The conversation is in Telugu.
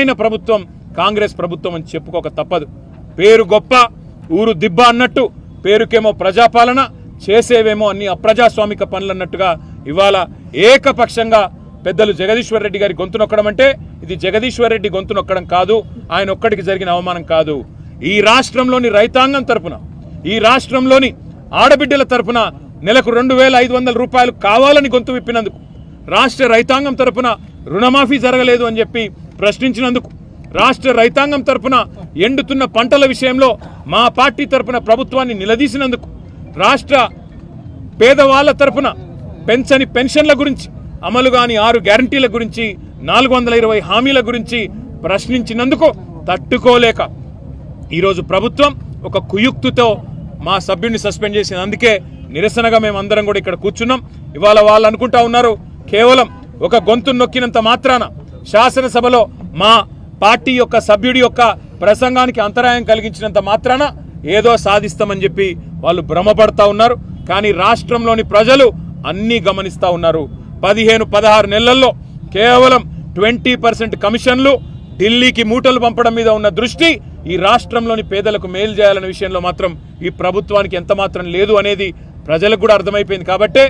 నిజమైన ప్రభుత్వం కాంగ్రెస్ ప్రభుత్వం అని చెప్పుకోక తప్పదు. పేరు గొప్ప ఊరు దిబ్బ అన్నట్టు పేరుకేమో ప్రజాపాలన చేసేవేమో అన్ని అప్రజాస్వామిక పనులు అన్నట్టుగా ఇవాళ ఏకపక్షంగా పెద్దలు జగదీశ్వర్ రెడ్డి గారి గొంతు నొక్కడం అంటే ఇది జగదీశ్వర్ రెడ్డి గొంతు నొక్కడం కాదు, ఆయన ఒక్కడికి జరిగిన అవమానం కాదు. ఈ రాష్ట్రంలోని రైతాంగం తరపున, ఈ రాష్ట్రంలోని ఆడబిడ్డల తరపున నెలకు 2500 రూపాయలు కావాలని గొంతు విప్పినందుకు, రాష్ట్ర రైతాంగం తరపున రుణమాఫీ జరగలేదు అని చెప్పి ప్రశ్నించినందుకు, రాష్ట్ర రైతాంగం తరపున ఎండుతున్న పంటల విషయంలో మా పార్టీ తరపున ప్రభుత్వాన్ని నిలదీసినందుకు, రాష్ట్ర పేదవాళ్ల తరపున పెంచని పెన్షన్ల గురించి, అమలు కాని 6 గ్యారంటీల గురించి, 420 హామీల గురించి ప్రశ్నించినందుకు తట్టుకోలేక ఈరోజు ప్రభుత్వం ఒక కుయుక్తితో మా సభ్యుడిని సస్పెండ్ చేసింది. అందుకే నిరసనగా మేమందరం కూడా ఇక్కడ కూర్చున్నాం. ఇవాళ వాళ్ళు అనుకుంటా ఉన్నారు కేవలం ఒక గొంతు నొక్కినంత మాత్రాన, శాసనసభలో మా పార్టీ యొక్క సభ్యుడి యొక్క ప్రసంగానికి అంతరాయం కలిగించినంత మాత్రాన ఏదో సాధిస్తామని చెప్పి వాళ్ళు భ్రమపడతా ఉన్నారు. కానీ రాష్ట్రంలోని ప్రజలు అన్నీ గమనిస్తూ ఉన్నారు. 15-16 నెలల్లో కేవలం 20% కమిషన్లు, ఢిల్లీకి మూటలు పంపడం మీద ఉన్న దృష్టి ఈ రాష్ట్రంలోని పేదలకు మేలు చేయాలనే విషయంలో మాత్రం ఈ ప్రభుత్వానికి ఎంత మాత్రం లేదు అనేది ప్రజలకు కూడా అర్థమైపోయింది. కాబట్టే